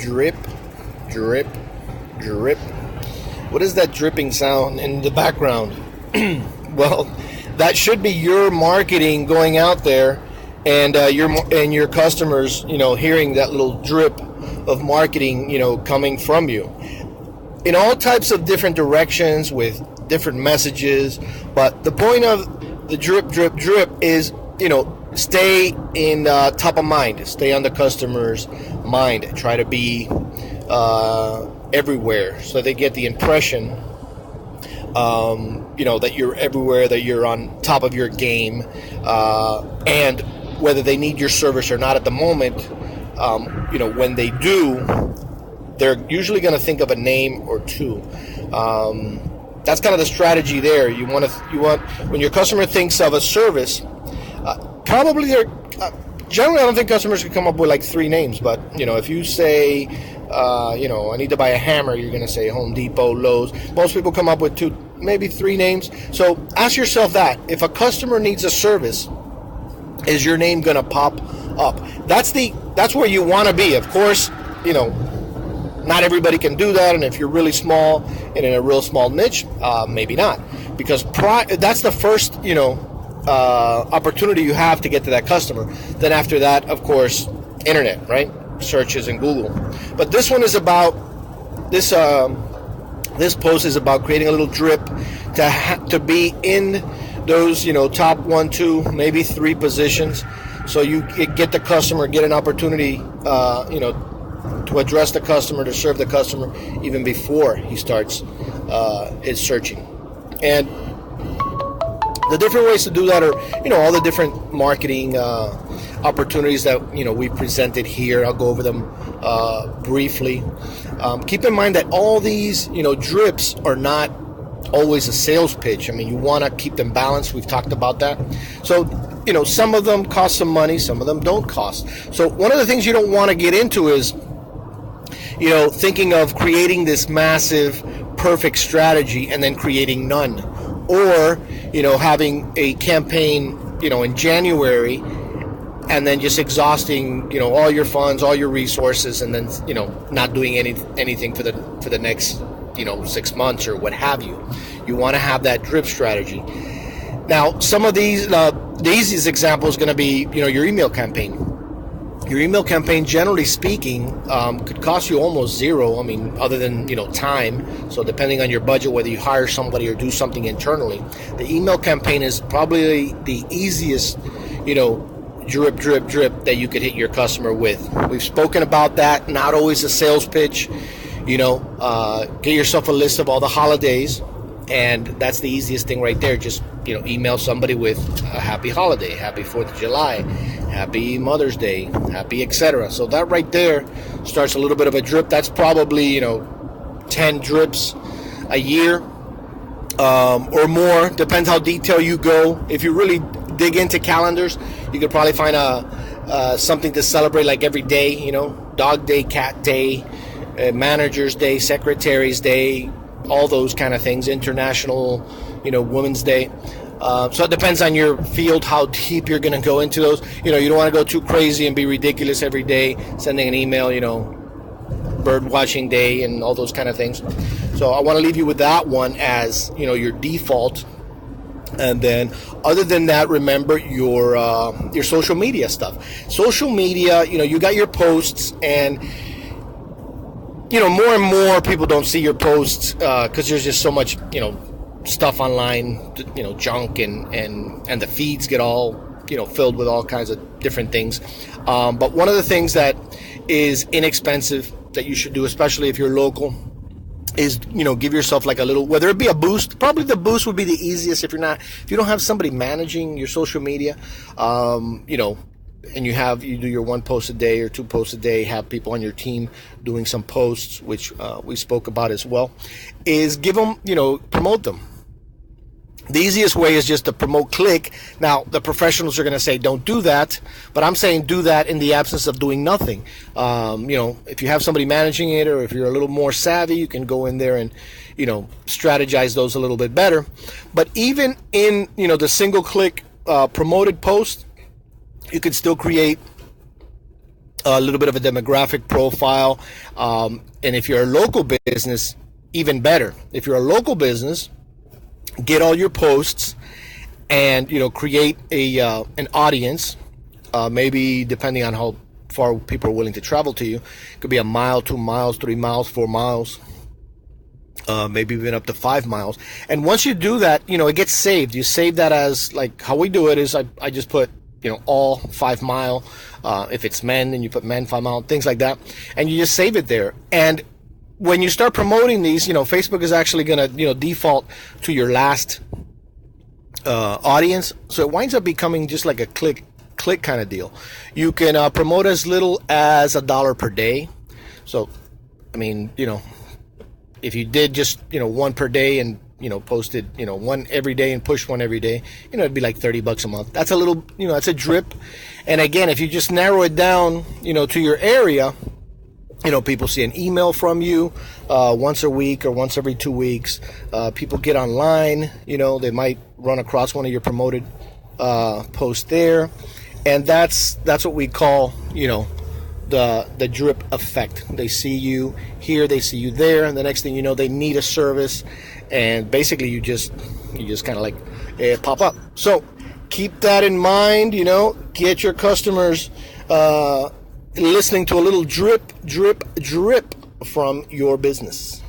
drip, drip, drip. What is that dripping sound in the background? Well, that should be your marketing going out there, and your customers, hearing that little drip of marketing, coming from you in all types of different directions with different messages. But the point of the drip, drip, drip is, stay in top of mind, stay on the customer's mind, try to be everywhere so they get the impression, that you're everywhere, that you're on top of your game, and whether they need your service or not at the moment, when they do, they're usually going to think of a name or two. That's kind of the strategy there. You want when your customer thinks of a service, probably they're generally, I don't think customers can come up with like 3 names, but if you say, I need to buy a hammer, you're going to say Home Depot, Lowe's. Most people come up with 2, maybe 3 names. So ask yourself that. If a customer needs a service, is your name going to pop up? That's where you want to be. Of course, not everybody can do that, and if you're really small and in a real small niche, maybe not, because that's the first opportunity you have to get to that customer. Then after that, of course, internet, right? Searches in Google. But this one is about this post is about creating a little drip to be in those top 1, 2, maybe 3 positions, so you get the customer, get an opportunity to address the customer, to serve the customer even before he starts his searching. And the different ways to do that are, all the different marketing opportunities that, we presented here. I'll go over them briefly. Keep in mind that all these, drips are not always a sales pitch. I mean, you want to keep them balanced. We've talked about that. So, some of them cost some money, some of them don't cost. So one of the things you don't want to get into is, thinking of creating this massive, perfect strategy and then creating none. Or, having a campaign, in January, and then just exhausting, all your funds, all your resources, and then, not doing anything for the next, 6 months or what have you. You want to have that drip strategy. Now, some of these, the easiest example is going to be, your email campaign. Your email campaign, generally speaking, could cost you almost zero. I mean, other than, time. So depending on your budget, whether you hire somebody or do something internally, the email campaign is probably the easiest, drip, drip, drip that you could hit your customer with. We've spoken about that. Not always a sales pitch. Get yourself a list of all the holidays, and that's the easiest thing right there. Just, email somebody with a happy holiday, happy 4th of July, happy Mother's Day, happy etc. So that right there starts a little bit of a drip. That's probably, 10 drips a year or more. Depends how detailed you go. If you really dig into calendars, you could probably find something to celebrate like every day, Dog Day, Cat Day, Manager's Day, Secretary's Day, all those kind of things, International, Women's Day. So it depends on your field, how deep you're going to go into those. You don't want to go too crazy and be ridiculous every day, sending an email, bird watching day and all those kind of things. So I want to leave you with that one as, your default. And then other than that, remember your social media stuff. Social media, you got your posts, and more and more people don't see your posts because there's just so much, stuff online, junk, and the feeds get all, filled with all kinds of different things. But one of the things that is inexpensive that you should do, especially if you're local, is, give yourself like a little, whether it be a boost. Probably the boost would be the easiest if you don't have somebody managing your social media, and you do your 1 post a day or 2 posts a day, have people on your team doing some posts, which we spoke about as well, is give them, promote them. The easiest way is just to promote click. Now, the professionals are going to say, don't do that, but I'm saying do that in the absence of doing nothing. If you have somebody managing it, or if you're a little more savvy, you can go in there and, strategize those a little bit better. But even in, the single click promoted post, you could still create a little bit of a demographic profile. And if you're a local business, even better. If you're a local business, get all your posts and, create an audience, maybe depending on how far people are willing to travel to you. It could be a mile, 2 miles, 3 miles, 4 miles, maybe even up to 5 miles. And once you do that, it gets saved. You save that as, like, how we do it is I just put, all 5 mile. If it's men, then you put men 5 mile, things like that. And you just save it there. And when you start promoting these, Facebook is actually going to, default to your last audience. So it winds up becoming just like a click kind of deal. You can promote as little as $1 per day. So, I mean, if you did just, one per day and, posted, one every day and push one every day, it'd be like $30 a month. That's a little, that's a drip. And again, if you just narrow it down, to your area, people see an email from you once a week or once every 2 weeks. People get online, they might run across one of your promoted posts there. And that's what we call, the drip effect. They see you here, they see you there, and the next thing you know, they need a service, and basically you just kind of like pop up. So keep that in mind. Get your customers listening to a little drip from your business.